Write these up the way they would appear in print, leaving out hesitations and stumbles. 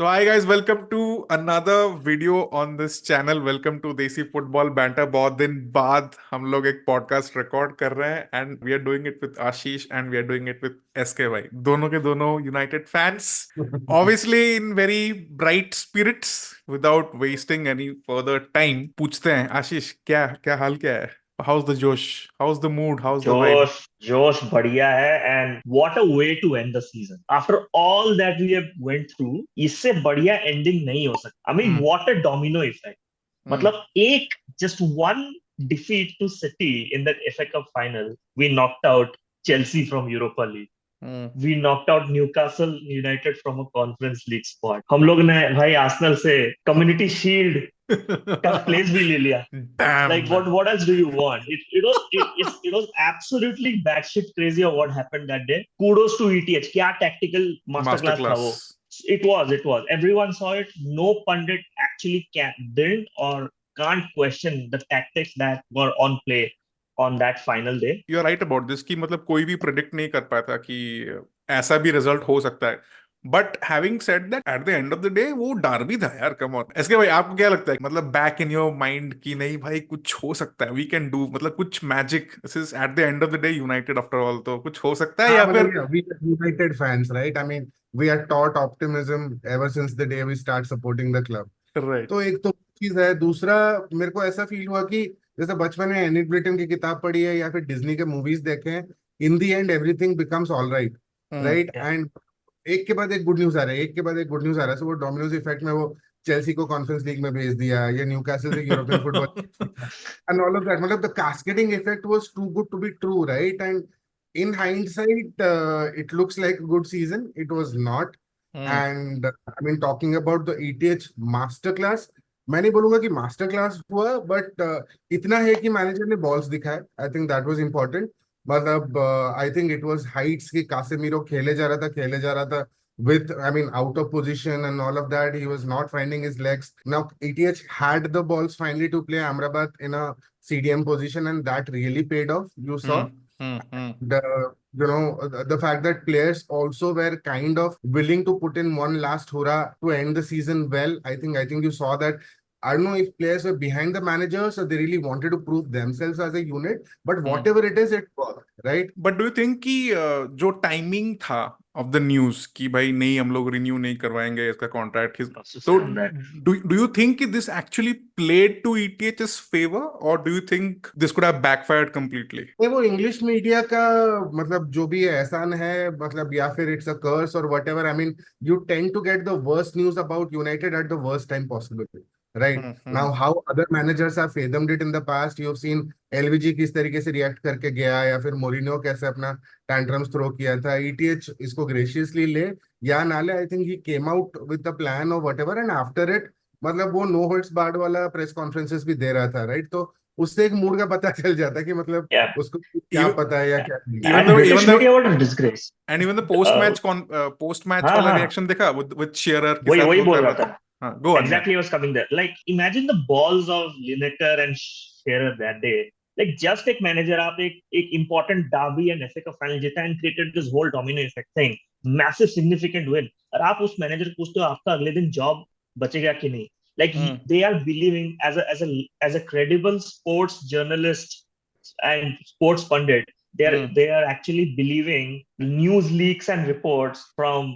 So hi guys, welcome to another video on this channel. Welcome to देसी football banter. बहुत दिन बाद हम लोग एक पॉडकास्ट रिकॉर्ड कर रहे हैं and we are doing it with Ashish and we are doing it with SK भाई, दोनों के दोनों United fans, obviously in very bright spirits. Without wasting any further time पूछते हैं, आशीष क्या क्या हाल, क्या है? How's the josh, how's the mood, how's the vibe? जोश जोश बढ़िया है। And what a way to end the season after all that we have went through. इससे बढ़िया एंडिंग नहीं हो सकता। I mean hmm. What a domino effect. Hmm. मतलब एक just one defeat to City in that FA Cup final, we knocked out Chelsea from Europa League. Hmm. We knocked out Newcastle United from a Conference League spot. हम लोग ने भाई Arsenal से community shield का place भी ले लिया। Damn Like man. what else do you want? It was absolutely batshit crazy of what happened that day. Kudos to ETH. क्या tactical masterclass था Masterclass. वो. It was. Everyone saw it. No pundit actually didn't or can't question the tactics that were on play on that final day. You are right about this कि मतलब कोई भी predict नहीं कर पाया था कि ऐसा भी रिजल्ट हो सकता है। But having said that, at the end of the day वो डार्बी था यार। कम ऑन एसके भाई, आपको क्या लगता है? मतलब बैक इन योर माइंड कि नहीं भाई कुछ हो सकता है, वी कैन डू, मतलब कुछ magic, this is at the end of the day United after all, तो कुछ हो सकता है हाँ या मतलब फिर? yeah, we are United fans, right? I mean, we are taught optimism ever since the day we start supporting the club. Right. तो एक तो चीज है, दूसरा मेरे को ऐसा फील हुआ कि जैसे बचपन में एनिक ब्लिटन की किताब पढ़ी है या फिर डिज्नी के मूवीज देखे हैं, in the end everything becomes all right, hmm. Right. Yeah. And एक के बाद एक गुड न्यूज आ रहा है, एक के बाद एक गुड न्यूज आ रहा है। सो वो डोमिनोज इफेक्ट में वो चेल्सी को कॉन्फ्रेंस लीग में भेज दिया, या न्यूकासल से European football and all of that. मतलब the cascading effect was too good to be true, right? And in hindsight, it looks like a good season. It was not. Hmm. And I mean, talking about the ETH masterclass, मैं नहीं बोलूंगा कि master class हुआ, but इतना है कि manager ने balls दिखाए। I think that was important. मतलब I think it was heights की कासेमीरो खेले जा रहा था with, I mean, out of position and all of that. He was not finding his legs. Now ETH had the balls finally to play Amrabat in a CDM position, and that really paid off. You saw hmm. Hmm. the the fact that players also were kind of willing to put in one last hurrah to end the season well. I think you saw that. I don't know if players were behind the managers or they really wanted to prove themselves as a unit, but hmm. whatever it is, it worked, right? But do you think कि जो timing था of the news कि भाई नहीं हम लोग renew नहीं करवाएंगे इसका कॉन्ट्रैक्ट, Also तो stand that. Do you think कि this actually played to ETH's favour और do you think this could have backfired completely? नहीं, वो इंग्लिश मीडिया का मतलब जो भी है एहसान है, मतलब या फिर it's a curse or whatever. I mean, you tend to get the worst news about United at the worst time possible, right? Hmm. Now how other managers have fathomed it in the past, you have seen LVG किस तरीके से react करके गया, या फिर Moreno कैसे अपना tantrums throw किया था। ईटीएच इसको ग्रेशियसली ले या ना ले, I think he came out with the plan or whatever, and after it मतलब वो नो होल्ड्स बार्ड वाला प्रेस कॉन्फ्रेंसेस भी दे रहा था, राइट? तो उससे एक मूड का पता चल जाता है कि मतलब Yeah. उसको क्या पता है या क्या नहीं। Even And the British even the media, what a disgrace. And even the post Uh, match post match हाँ वाला हाँ, रिएक्शन देखा विद शेयरर के वही साथ वही वो बोल कर रहा रहा था। था। हाँ, गो ऑन यार। Exactly, I was coming there. Like, imagine the balls of Lineker and Shearer that day. Like, just एक manager, आप एक important derby and FA Cup final जीता and created this whole domino effect thing, massive significant win. और आप उस manager को पूछते हो आपका अगले दिन job बचेगा कि नहीं? Like, hmm. they are believing as a credible sports journalist and sports pundit, hmm. they are actually believing news leaks and reports from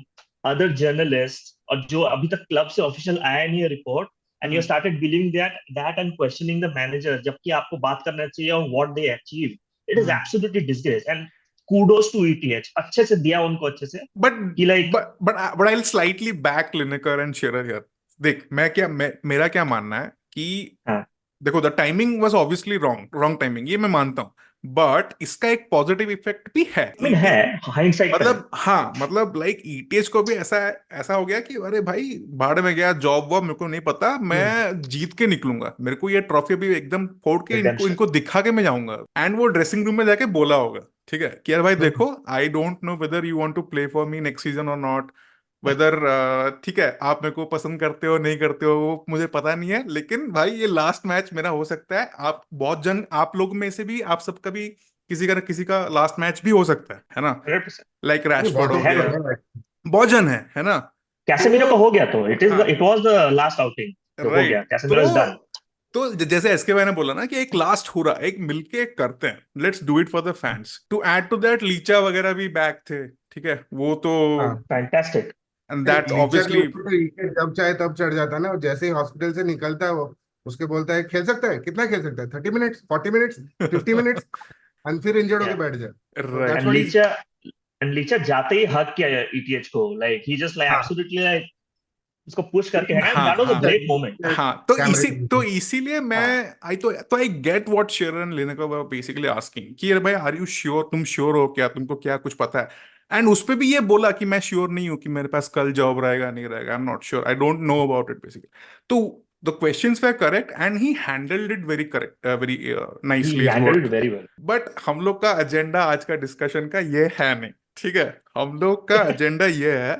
other journalists और जो अभी तक क्लब से ऑफिशियल आया नहीं है report, and you hmm. Started believing that and questioning the manager, जबकि आपको बात करना चाहिए on what they achieve. It is hmm. Absolutely disgrace and kudos to ETH, अच्छे से दिया उनको, अच्छे से बट कि like but I will slightly back Lineker and Shearer here. देख, मेरा क्या मानना है कि हाँ देखो, the timing was obviously wrong, wrong timing, ये मैं मानता हूं। बट इसका एक पॉजिटिव इफेक्ट भी है। आई मीन है, हाइंडसाइट में है। मतलब हाँ, मतलब लाइक ईटीएच को भी ऐसा ऐसा हो गया कि अरे भाई भाड़ में गया, जॉब वॉब मेरे को नहीं पता, मैं जीत के निकलूंगा, मेरे को ये ट्रॉफी भी एकदम फोड़ के इनको रिडेम्पशन। इनको दिखा के मैं जाऊंगा। एंड वो ड्रेसिंग रूम में जाके बोला होगा, ठीक है कि यार भाई देखो, I don't know whether you want to play for me next season और नॉट, वेदर, ठीक है आप मेरे को पसंद करते हो नहीं करते हो वो मुझे पता नहीं है, लेकिन भाई ये लास्ट मैच मेरा हो सकता है। आप बहुत जन, आप लोग में से भी, आप सबका भी किसी का लास्ट मैच भी हो सकता है ना? 100%। लाइक नहीं, रैशफोर्ड बहुत हो ओके है गया, ब्रो। है। बहुत जन है ना? कैसेमीरो का तो हो गया, तो हाँ it was the last outing, तो हो गया, राइट। Casemiro is done. जैसे एसके भाई ने बोला ना कि एक लास्ट हो रहा, एक मिलके करते हैं, let's do it for the fans. To add to that Licha वगैरह भी बैक थे, ठीक है, वो तो, हाँ, फैंटास्टिक। एंड नहीं, दैट लीचा के ऑब्वियसली। ऊपर तो ईके जब चाहे तब चढ़ जाता है ना, और जैसे ही हॉस्पिटल से निकलता है वो, उसके बोलता है खेल सकता है, कितना खेल सकता है, 30 मिनट्स, 40 मिनट्स, 50 मिनट्स, और फिर इंजर्ड होके या बैठ जाए। तो right. That's and what is. Licha and Licha जाते ही हक किया ईटीएच को, लाइक ही जस्ट लाइक हाँ, एब्सोल्युटली लाइक उसको पुश करके है, हाँ दैट वाज अ हाँ ग्रेट मोमेंट। हाँ, कैमरे तो के इसीलिए मैं, हाँ आई गेट व्हाट शेरन लेने का बेसिकली आस्किंग कि अरे भाई आर यू श्योर, तुम श्योर हो क्या, तुमको क्या कुछ पता है? एंड उस पे भी ये बोला कि मैं श्योर नहीं हूँ कि मेरे पास कल जॉब रहेगा नहीं रहेगा, I am not sure, I don't know about it basically. तो the questions were correct and he handled it very correct, very he nicely is handled what. Very well. But हम लोग का एजेंडा आज का discussion का ये है नहीं, ठीक है, हम लोग का एजेंडा ये है।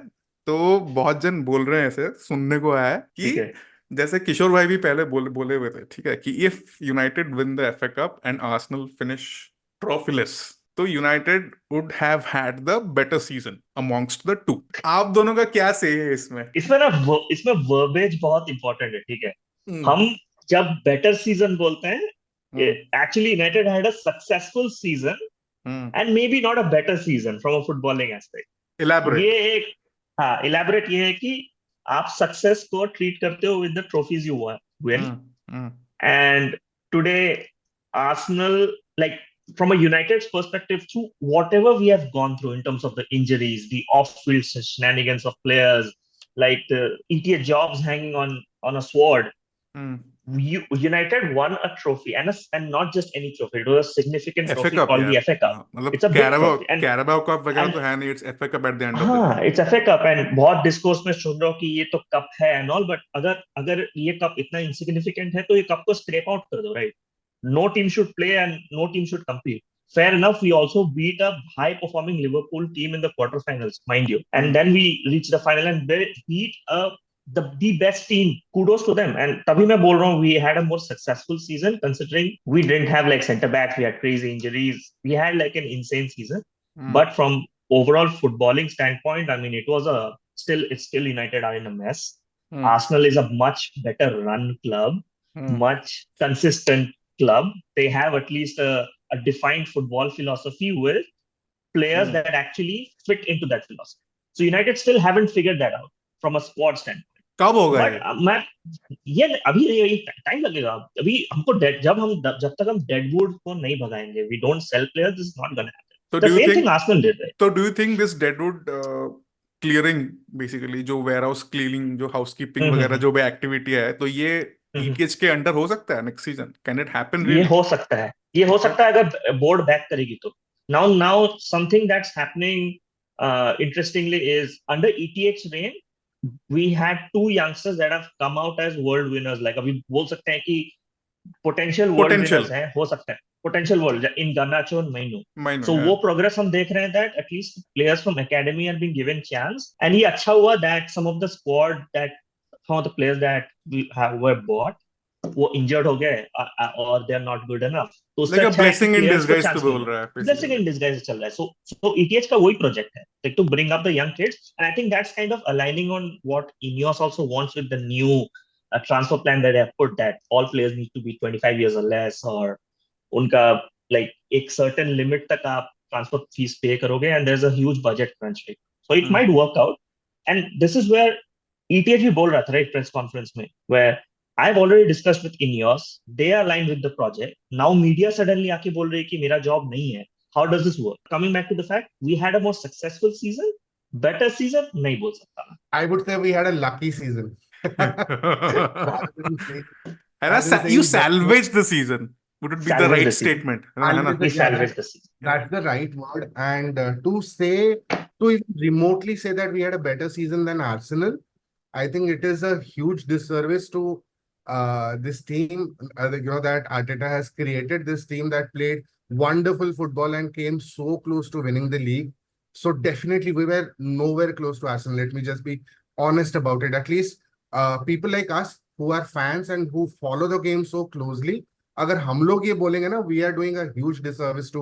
तो बहुत जन बोल रहे हैं, ऐसे सुनने को आया है ठीक कि है। जैसे किशोर भाई भी पहले बोले हुए थे, ठीक है, कि if United win the FA Cup and Arsenal finish trophyless, तो United would have had the better season amongst the two. आप दोनों का क्या से है इसमें? इसमें ना इसमें वर्बेज बहुत इंपॉर्टेंट है, ठीक है। हम्म। हम जब बेटर सीजन बोलते हैं, हम्म। Actually United had a successful season hmm. And maybe not a better season from a footballing aspect. Elaborate. ये एक, हाँ, इलेबोरेट ये है कि आप सक्सेस को ट्रीट करते हो with the trophies you win. Hmm. Hmm. And today, Arsenal, like from a United's perspective, through whatever we have gone through in terms of the injuries, the off-field shenanigans of players, like the ETA jobs hanging on a sword, hmm. United won a trophy, and not just any trophy. It was a significant FA trophy cup called यार, the FA Cup. हाँ, मतलब It's a big Carabao trophy, Carabao cup वगैरह and तो है नहीं, it's FA cup at the end of the day. हाँ, it's FA Cup, and बहुत discourse में सुन रहा हूँ कि ये तो कप है एंड ऑल, बट अगर अगर ये कप इतना इंसिग्निफिकेंट है तो ये कप को स्क्रैप आउट कर दो, right? No team should play and no team should compete. Fair enough, we also beat a high performing Liverpool team in the quarterfinals, mind you. And then we reached the final and they beat the best team. Kudos to them. And tabhi main bol raha hu, we had a more successful season considering we didn't have like center backs, we had crazy injuries. We had like an insane season. Hmm. But from overall footballing standpoint, I mean, it's still United are in a mess. Hmm. Arsenal is a much better run club, hmm. much consistent club. They have at least a defined football philosophy with players hmm. that actually fit into that philosophy. So United still haven't figured that out from a squad standpoint. कब होगा but ये? मैं ये अभी नहीं, time लगेगा। अभी हमको जब तक हम डेडवुड को नहीं भगाएंगे, we don't sell players, this is not gonna to happen. The do you same think thing Arsenal did, right? तो do you think this deadwood clearing, basically जो वेयर हाउस क्लीनिंग, जो हाउसकीपिंग वगैरह जो भी activity है, तो ये ETH के अंडर हो सकता है next season? Can it happen ये रियली? हो सकता है, ये हो सकता है अगर बोर्ड बैक करेगी तो। Now something that's happening interestingly is under ETH reign we had two youngsters that have come out as world winners, like अभी बोल सकते हैं कि पोटेंशियल वर्ल्ड पोटेंशियल विनर्स हैं, हो सकता है पोटेंशियल वर्ल्ड इन गर्नाचो और मैनू। माइनो सो है। वो प्रोग्रेस हम देख रहे हैं, that at least players from academy are being given chance. And ये अच्छा हुआ that some of the squad that some of the players that we have were bought वो इंजर्ड हो गए और they are not good enough, तो उससे like a अच्छा है कि ब्लेसिंग इन प्लेयर्स को डिसगाइज तो चांस मिल बोल रहा रहा है है। Blessing basically. इन डिसगाइज चल रहा है। सो ईटीएच का वही प्रोजेक्ट है, like to bring up the young kids, and I think that's kind of aligning on what Ineos also wants with the new transfer plan that they have put, that all players need to be 25 years or less, और उनका like एक certain limit तक आप transfer fees पे करोगे, and there's a huge budget crunch, right? So it might work out, and this is where ETH भी बोल रहा था, right, press conference में, where I've already discussed with Ineos, they are aligned with the project. Now media suddenly आके बोल रही है कि मेरा job नहीं है. How does this work? Coming back to the fact, we had a more successful season, better season, नहीं बोल सकता मैं. I would say we had a lucky season. Rather than saying, है ना, rather than you saying better, salvage the season, would it be the Salvage the right season. statement, है ना? salvage We yeah, salvaged the season. that's the right word. And to even remotely say that we had a better season than Arsenal, I think it is a huge disservice to this team. That Arteta has created this team that played wonderful football and came so close to winning the league. So definitely we were nowhere close to Arsenal. Let me just be honest about it. At least people like us who are fans and who follow the game so closely, अगर हम लोग ये बोलेंगे ना, we are doing a huge disservice to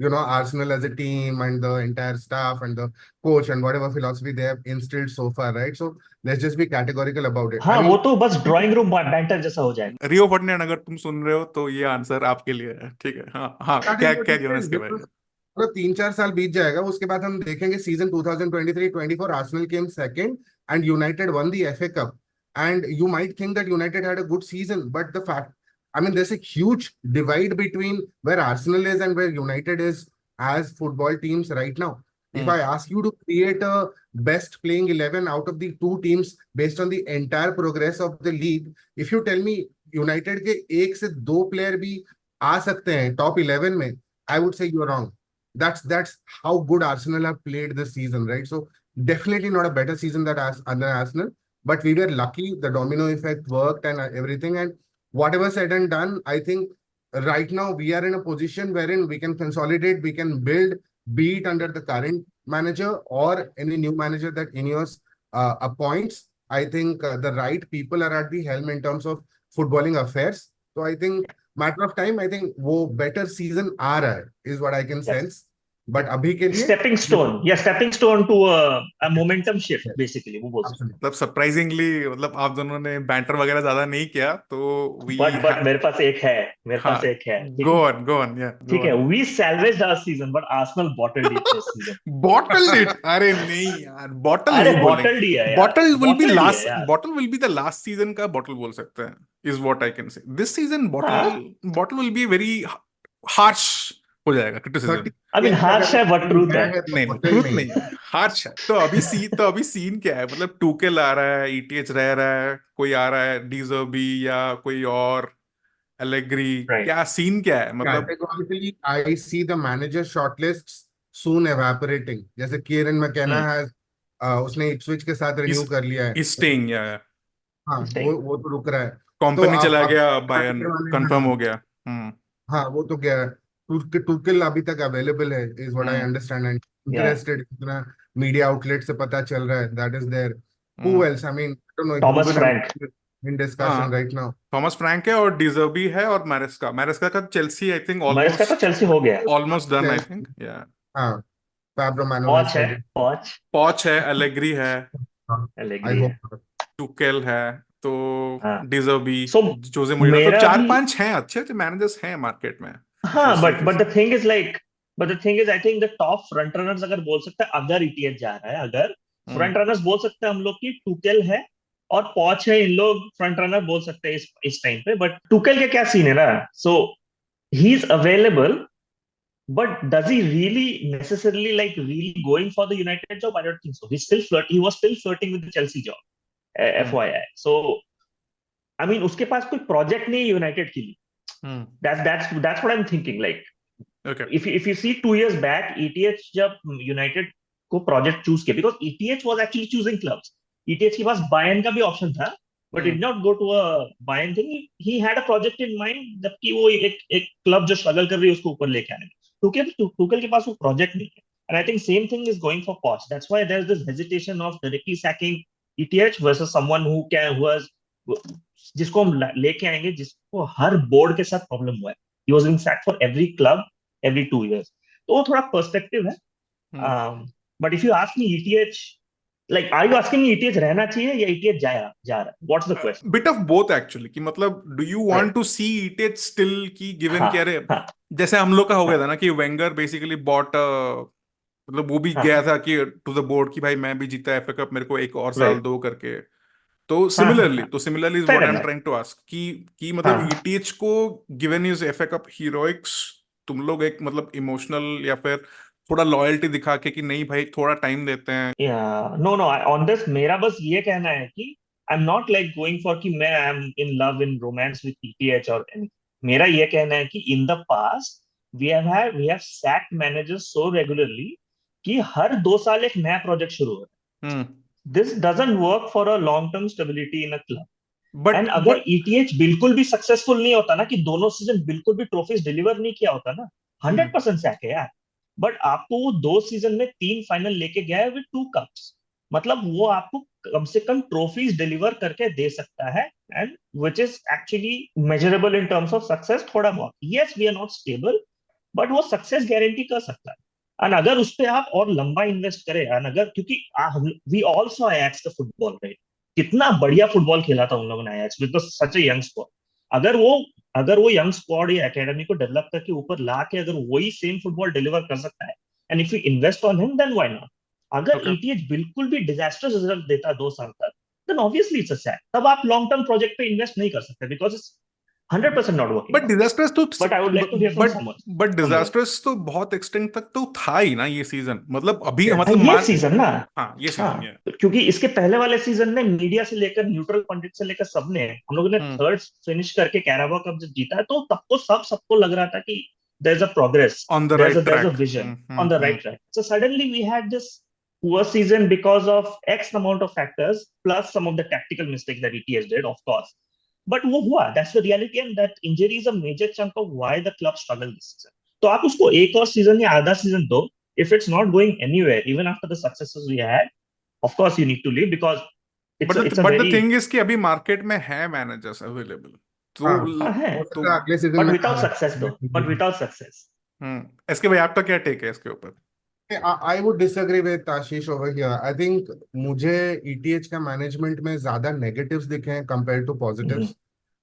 Arsenal as a team and the entire staff and the coach and whatever philosophy they have instilled so far, right? So let's just be categorical about it. I हाँ, वो mean, तो बस drawing room banter जैसा हो जाएगा। रियो Ferdinand, अगर तुम सुन रहे हो तो ये आंसर आपके लिए है, ठीक है? हाँ हाँ, that is क्या what क्या it जीवन is, इसके बारे में? मतलब 3-4 साल बीत जाएगा, उसके बाद हम देखेंगे season 2023-24 Arsenal came second and United one the FA Cup and you might think that United had a good season, but the fact, I mean, there's a huge divide between where Arsenal is and where United is as football teams right now. If I ask you to create a best playing 11 out of the two teams based on the entire progress of the league, if you tell me United के एक से दो player भी आ सकते हैं top 11 में, I would say you're wrong. That's how good Arsenal have played this season, right? So definitely not a better season than Arsenal, but we were lucky. The domino effect worked and everything. And whatever said and done, I think right now we are in a position wherein we can consolidate, we can build, be it under the current manager or any new manager that Ineos appoints. I think the right people are at the helm in terms of footballing affairs. So I think matter of time, I think वो better season आ रहा है is what I can Yes. sense. But अभी के लिए stepping stone to a momentum shift basically, वो बोल सकते हैं। मतलब सरप्राइजिंगली, मतलब आप दोनों ने बैंटर वगैरह ज्यादा नहीं किया, तो वी बट मेरे पास एक है, हाँ, ठीक गो है, ऑन गो ऑन, या ठीक गो है। On. We salvaged our season but Arsenal bottled it this season. Bottle it? अरे नहीं यार, बॉटल अरे नहीं बोलेंगे। बॉटल्ड ही है यार, बॉटल विल बी बॉटल्ड ही है लास्ट, यार। Bottle will be the last season का बॉटल बोल सकते हैं, is what I can say. This season हाँ, bottle will be very harsh हो जाएगा क्रिटिसिज्म। 30 आई मीन हार्श है बट ट्रूथ है। है तो नहीं नहीं, bottle ट्रूथ नहीं नहीं है, हार्श है। तो अभी सीन क्या है? मतलब टूकेल आ रहा है, ईटीएच रह रहा है, कोई आ रहा है डीजर्बी या कोई और, एलेग्री, राइट। क्या सीन क्या है मतलब? Categorically, I see the manager shortlists soon evaporating. जैसे Kieran McKenna हम्म, has उसने इप्सविच के साथ इस रिन्यू कर लिया है। स्टेइंग या हाँ, वो तो रुक रहा है। तो कंपनी चला अब गया, बायन कंफर्म हाँ, हो गया। हम्म हाँ, वो तो गया है। टूकिल अभी तक अवेलेबल है is what I hmm understand and या इंटरेस्टेड, इतना मीडिया आउटलेट से पता चल रहा है that is there. Who hmm else, I mean I don't know, Thomas Ruben Frank. In discussion हाँ, राइट नाउ। थॉमस फ्रैंक है और डिजर्बी है और मैरेस्का का चेल्सी आई थिंक मरेस्का तो ऑलमोस्ट चेल्सी हो गया। ऑलमोस्ट डन, आई थिंक, या हाँ, Fabio Mano has पॉच है, said it. पॉच है, एलेग्री है, I एलेग्री है। hope. टुकेल है, तो हाँ, डिजर्बी, सो जोसे मोरिनो, तो मेरा चार भी पांच हैं, अच्छे अच्छे मैनेजर्स हैं मार्केट में। हाँ, दूसरे के but the thing is like, I think the top front runners अगर बोल सकते हैं, अगर ईटीएच जा रहा है, अगर हम्म फ्रंट रनर्स बोल सकते हैं हम लोग की टुकेल है और पॉच है, इन लोग फ्रंट रनर बोल सकते हैं इस टाइम पे। बट टुकेल के क्या सीन है ना, so he is available, but does he really necessarily like really going for the United job? I don't think so. He was still flirting with the Chelsea job, hmm FYI. So I mean, उसके पास कोई project नहीं है United के लिए। हम्म That's what I'm thinking. Like okay if you see 2 years back, ETH जब United को project choose किया, because ETH was actually choosing clubs. ETH के पास बायन का भी ऑप्शन था, but did not go to a Bayern thing. He had a project in mind, जबकि वो एक क्लब जो स्ट्रगल कर रही है उसको ऊपर लेके आने में। टुकेल के पास वो प्रोजेक्ट नहीं है, and I think same thing is going for Poch. That's why there's this hesitation of directly sacking ETH versus someone who has, जिसको हम लेके आएंगे, जिसको हर बोर्ड के साथ प्रॉब्लम हुआ है। He was being sacked for every club every 2 years. तो वो थोड़ा पर्सपेक्टिव है। Hmm but if you ask me ETH, like are you asking me ETH रहना चाहिए या ETH जा रहा है? What's the question? Bit of both actually, कि मतलब do you want Right. To see ETH still, की गिवन हाँ, कि अरे, हाँ, जैसे हम लोग का हो हाँ, गया था ना कि वेंगर बेसिकली बॉट, मतलब वो भी हाँ, गया था कि टू द बोर्ड कि भाई मैं भी जीता एफए कप, मेरे को एक और साल right. दो करके। तो हाँ, हाँ, सिमिलरली हाँ, is fair what I am enough. Trying to ask कि मतलब हाँ, ईटीएच को given is FA cup heroics, तुम लोग एक मतलब इमोशनल या फिर थोड़ा लॉयल्टी दिखा के कि नहीं भाई थोड़ा टाइम देते हैं। yeah, no, no, on this मेरा बस ये कहना है कि I'm not like going for कि मैं I'm in love in romance with ETH or anything. मेरा ये कहना है कि in the past we have sacked managers so regularly कि हर 2 साल एक नया प्रोजेक्ट शुरू हो रहा हम्म है। This doesn't work for a long term stability in a club. But and अगर ETH बिल्कुल भी सक्सेसफुल नहीं होता ना, कि दोनों सीजन बिल्कुल भी ट्रॉफीज डिलीवर नहीं किया होता ना, 100% सैक है यार। बट आपको वो 2 सीजन में 3 फाइनल लेके गया है विद 2 कप्स, मतलब वो आपको कम से कम ट्रॉफीज डिलीवर करके दे सकता है, and which is actually measurable in terms of success. थोड़ा बहुत, yes we are not stable, but वो सक्सेस गारंटी कर सकता है। और अगर उस पे आप और लंबा इन्वेस्ट करें, और अगर, क्योंकि we all saw Ajax the football, right? कितना बढ़िया फुटबॉल खेला था उन लोगों ने Ajax with such a young squad. अगर वो अगर वो यंग स्क्वाड या एकेडमी को डेवलप करके ऊपर ला के अगर वही सेम फुटबॉल डिलीवर कर सकता है, and if you invest on him, then why not? अगर Okay. ईटीएच बिल्कुल भी डिजास्टर्स रिजल्ट देता है 2 साल तक, then obviously it's a sad. तब आप लॉन्ग टर्म प्रोजेक्ट पे इन्वेस्ट नहीं कर सकते, because it's 100% not working but out. Disasters तो but I would like to hear from but someone but on your. Disasters तो बहुत एक्सटेंट तक तो था ही ना ये सीजन, मतलब अभी Yes. मतलब ये मान। सीजन ना, हाँ ये सीजन ये। हाँ, क्योंकि इसके पहले वाले सीजन में मीडिया से लेकर न्यूट्रल पंडित से लेकर सबने, हम लोगों ने हम्म। थर्ड फिनिश करके कैराबा कप जब जीता है, तो तब तो सबको लग रहा था कि there is a progress, on the there is right there is a track. Vision on the right track. So suddenly we had this poor season because of X amount of factors plus some of the tactical mistakes that ETS did, of course. But वो हुआ, that's the reality, and that injury is a major chunk of why the club struggled this season. तो आप उसको एक और season या आधा season दो, if it's not going anywhere even after the successes we had, of course you need to leave, because it's a but the very, thing is कि अभी मार्केट में है मैनेजर्स अवेलेबल, तो हाँ, हाँ है, हो तो सकता है अगले सीजन but में without success though, but without success. इसके भाई आपका क्या टेक है इसके ऊपर? I would disagree with Ashish over here. I think मुझे ईटीएच का मैनेजमेंट में ज्यादा नेगेटिव्स दिखे हैं compare to Mhm. Positives.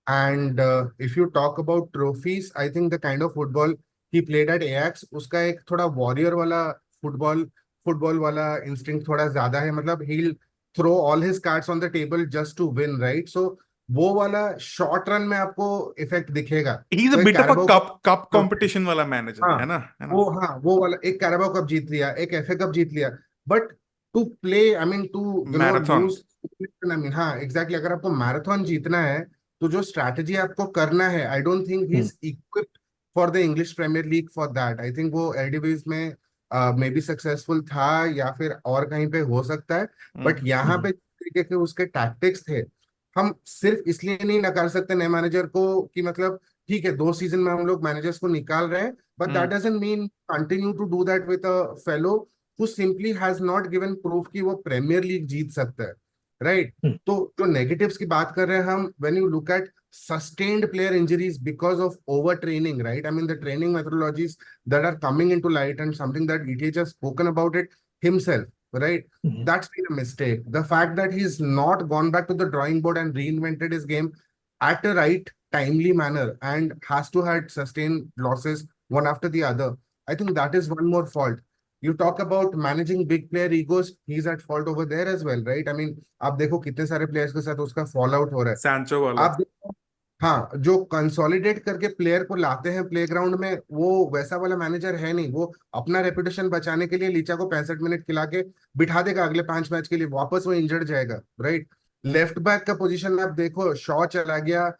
And if you talk about trophies, I think the kind of football he played at Ajax, उसका एक थोड़ा warrior वाला फुटबॉल फुटबॉल वाला इंस्टिंक्ट थोड़ा ज्यादा है। मतलब he throw all his cards on the table just to win, right? So वो वाला शॉर्ट रन में आपको इफेक्ट दिखेगा। ही इज अ तो एक bit of a Carabao cup competition वाला मैनेजर हाँ, है ना, है ना? वो वाला एक कैराबाओ कप जीत लिया, एक एफए कप जीत लिया, but to play, I mean to marathon. Lose, I mean हाँ एग्जैक्टली, अगर आपको मैराथन जीतना है तो जो स्ट्रैटेजी आपको करना है, I don't think he Mhm. Is equipped for the English Premier League for that. I think वो एडिवीज में मे बी सक्सेसफुल था या फिर और कहीं पे हो सकता है, बट यहाँ पे Mhm. जिस तरीके के उसके टैक्टिक्स थे, हम सिर्फ इसलिए नहीं नकार सकते नए मैनेजर को कि मतलब ठीक है 2 सीजन में हम लोग मैनेजर्स को निकाल रहे हैं, but that doesn't mean continue to do that with a fellow who simply has not given proof कि वो प्रीमियर लीग जीत सकता है, राइट? Mhm. तो जो नेगेटिव्स की बात कर रहे हैं हम, when you look at sustained player injuries because of overtraining, right? I mean the training methodologies that are coming into light and something that ETH has spoken about it himself, right? Mhm. That's been a mistake. The fact that he's not gone back to the drawing board and reinvented his game at a right timely manner and has to had sustained losses one after the other. I think that is one more fault. You talk about managing big player egos, he's at fault over there as well, right? I mean, आप देखो कितने सारे players के साथ उसका fall out हो रहा है। सैंचो वाला। आप देखो, हाँ, जो कंसोलिडेट करके प्लेयर को लाते हैं प्लेग्राउंड में, वो वैसा वाला मैनेजर है नहीं। वो अपना रेपुटेशन बचाने के लिए लीचा को 65 मिनट खिला के बिठा देगा, अगले 5 मैच के लिए वापस वो इंजर्ड जाएगा, राइट? लेफ्ट बैक का पोजीशन आप देखो, शॉ चला गया,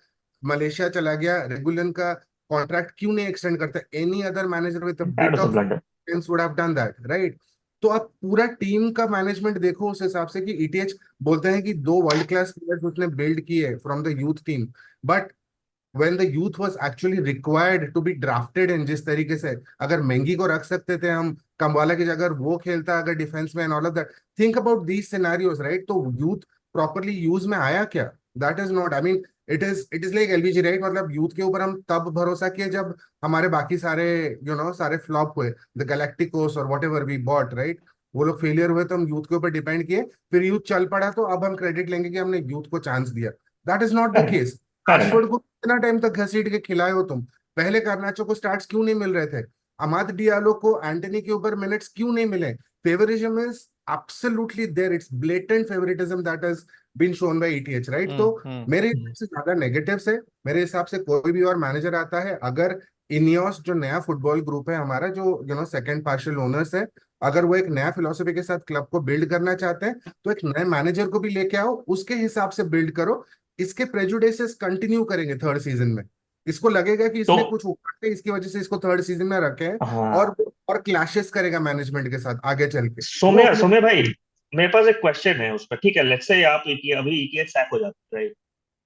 मलेशिया चला गया, रेगुलन का कॉन्ट्रैक्ट क्यों नहीं एक्सटेंड करता? Any other manager with a That bit was a of blunder. Would have done that, right? तो आप पूरा टीम का मैनेजमेंट देखो उस हिसाब से कि ईटीएच बोलते हैं कि 2 वर्ल्ड क्लास प्लेयर्स उसने बिल्ड किए from the youth team, but when the youth was actually required to be drafted in, जिस तरीके से अगर महंगी को रख सकते थे हम कमवाला की जगह, वो खेलता अगर डिफेंस में and all of that, think about these scenarios, right? तो यूथ प्रॉपरली यूज में आया क्या? That is not, I mean it is like LVG, right? मतलब यूथ के ऊपर हम तब भरोसा किए जब हमारे बाकी सारे सारे फ्लॉप हुए, द गैलेक्टिकोस और whatever we bought, right? वो लोग फेलियर हुए तो हम यूथ के ऊपर डिपेंड किए, फिर यूथ चल पड़ा तो अब हम क्रेडिट लेंगे कि हमने यूथ को चांस दिया। That is not the Fair enough. Case. Fair enough. Rashford को कितना टाइम तक घसीट के खिलाए हो तुम? पहले garnacho को स्टार्ट्स क्यों नहीं मिल रहे थे? अमाद डियालो को एंटनी के ऊपर मिनट्स क्यों नहीं मिले? Favouritism is absolutely there, it's blatant favouritism that has been shown by ETH, right? तो मेरे हिसाब Mhm. से ज्यादा नेगेटिव्स है। मेरे हिसाब से कोई भी और मैनेजर आता है, अगर इनियोस जो नया फुटबॉल ग्रुप है हमारा, जो सेकंड पार्शियल ओनर्स है, अगर वो एक नया फिलोसफी के साथ क्लब को बिल्ड करना चाहते हैं, तो एक नए मैनेजर को भी लेके आओ, उसके हिसाब से बिल्ड करो। इसके प्रेजुडिसेस कंटिन्यू करेंगे थर्ड सीजन में, इसको लगेगा कि तो इसने कुछ उखाड़ के इसकी वजह से इसको थर्ड सीजन में रखे हैं, हाँ, और क्लैशेस करेगा मैनेजमेंट के साथ आगे चल के, वो सौम्य अपने। सौम्य भाई, मेरे पास एक क्वेश्चन है उस पर। ठीक है, लेट्स से आप अभी ईटीएच सैक हो जाता है, right?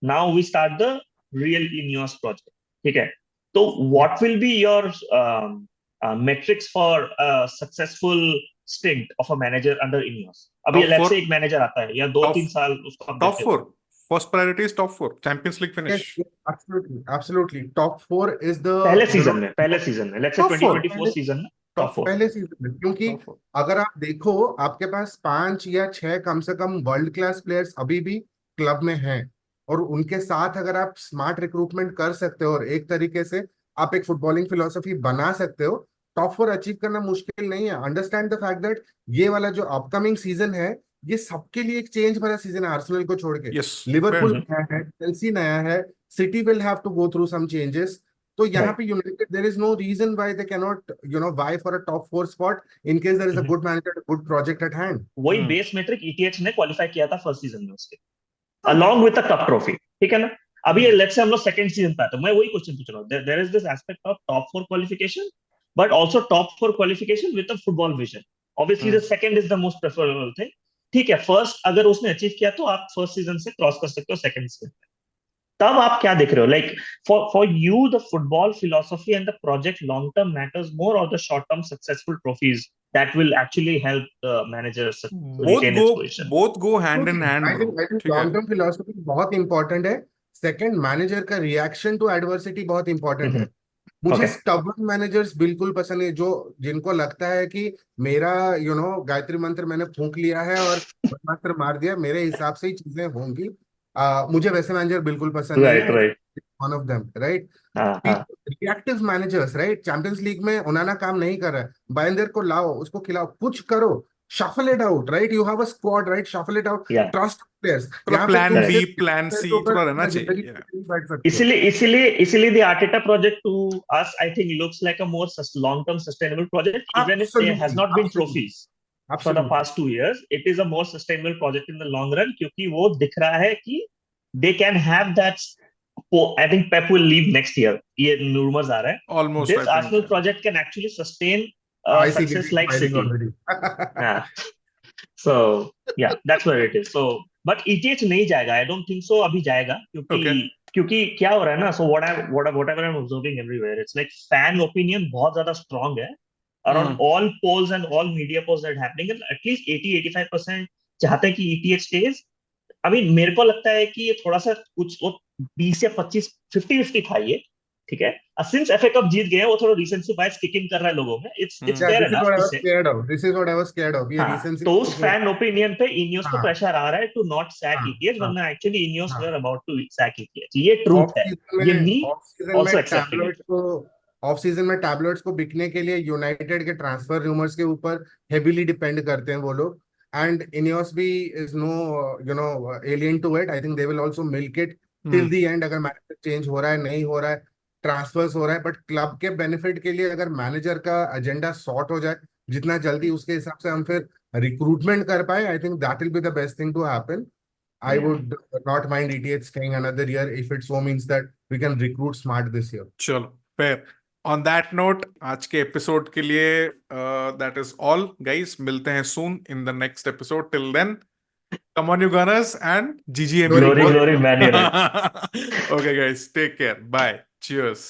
Now we start the real Ineos project. ठीक है, तो what will be your metrics for successful stint of a manager under Ineos? अभी टॉप लेट्स फोर। से एक मैनेजर आता है या दो टॉप तीन साल उसका टॉप ऑब्जेक्टिव है। Four first priority is top 4 Champions League Yes, finish. yes, absolutely. Top 4 is the पहले सीजन में लेट्स से Top 4. 2024 सीजन में टॉप 4 पहले सीजन में, क्योंकि Top 4. अगर आप देखो आपके पास 5 या 6 कम से कम वर्ल्ड क्लास प्लेयर्स अभी भी क्लब में हैं, और उनके साथ अगर आप स्मार्ट रिक्रूटमेंट कर सकते हो और एक तरीके से आप एक फुटबॉलिंग फिलोसफी बना सकते हो, टॉप 4 अचीव करना मुश्किल नहीं है. अंडरस्टैंड द फैक्ट दैट ये वाला जो अपकमिंग सीजन है ये सबके लिए एक चेंज भरा सीजन है, आर्सेनल को छोड़ के. Yes. Liverpool fair. नया है, चेल्सी नया है, City will have to go through some changes. तो यहाँ पे United there is no reason why they can not vie for a top 4 spot in case there is a good manager, good project at hand. वही base metric ETH ने qualify किया था first season में उसके along with the cup trophy, ठीक है ना. अभी लेट्स से हम लोग सेकंड सीजन पे आते हैं, मैं वही क्वेश्चन पूछ रहा हूँ. There is this aspect of top 4 qualification but also top 4 qualification with a football vision. Obviously the second is the most preferable thing. ठीक है, फर्स्ट अगर उसने अचीव किया तो आप फर्स्ट सीजन से क्रॉस कर सकते हो सेकंड सीजन. तब आप क्या देख रहे हो? Like for you the football philosophy and the project long term matters more or the short term successful trophies that will actually help the manager retain its position. both go hand in hand, I bro. think ठीक है. Long term philosophy बहुत important है. Second, manager का reaction to adversity बहुत important है. मुझे Okay. Stubborn managers बिल्कुल पसंद है, जो जिनको लगता है कि मेरा गायत्री मंत्र मैंने फूंक लिया है और मंत्र मार दिया, मेरे हिसाब से ही चीजें होंगी. मुझे वैसे मैनेजर बिल्कुल पसंद नहीं है. Right. One of them, right. हाँ. Reactive managers, right. Champions league में ओनाना काम नहीं कर रहा है, बाइंदर को लाओ, उसको खिलाओ, कुछ करो, shuffle it out, right. You have a squad, right. Shuffle it out, Yeah. Trust players. थोड़ा plan B, plan C थोड़ा रहना चाहिए. इसीलिए the Arteta project to us I think looks like a more long term sustainable project, even if there has not been trophies for the past 2 years. It is a more sustainable project in the long run, क्योंकि वो दिख रहा है कि they can have that. I think Pep will leave next year. ये rumors आ रहा है. Almost, This I think, Arsenal yeah. project can actually sustain I see success it like smiling City. already. Yeah. So yeah, that's where it is. So but ETH नहीं जाएगा. I don't think so. अभी जाएगा क्योंकि क्या हो रहा है ना. So whatever I'm observing everywhere, it's like fan opinion बहुत ज्यादा strong है around all polls and all media polls that are happening, and at least 80-85% चाहते हैं कि ETH stays. अभी मेरे को लगता है कि ये थोड़ा सा कुछ वो 20 या 25 50-50 था ये, ठीक है. सिंस एफए कप जीत गए वो थोड़ा रीसेंसी बायस किक इन कर रहा है लोगों में. It's fair This is what I enough. was scared of. This is what I was scared of. ये recency तो उस फैन ओपिनियन पे इनियोस को हाँ. प्रेशर आ रहा है टू नॉट सैक हाँ. ईटीएच, हाँ. वरना एक्चुअली इनियोस हाँ. Were about to sac ETH. ये ट्रूथ है. ये me also accepting it. Off season में टैबलेट्स को बिकने के लिए यूनाइटेड के ट्रांसफर रूमर्स के ऊपर हेवीली डिपेंड करते हैं वो लोग. एंड इनियोस भी is no alien to it. I think they will also milk it till the end. अगर मैनेजर चेंज हो रहा है, नहीं हो रहा है, ट्रांसफर्स हो रहा है, बट क्लब के बेनिफिट के लिए अगर मैनेजर का एजेंडा सॉर्ट हो जाए जितना जल्दी, उसके हिसाब से हम फिर रिक्रूटमेंट कर पाए, I think that will be the best thing to happen. I would not mind ETH staying another year if it so means that we can recruit smart this year. चलो, fair. On that note, आज के episode के लिए that is all, guys. मिलते हैं soon in the next episode. Till then, come on, you Gunners, and GG. Glory, Man United. Okay, guys. Take care. Bye. Cheers.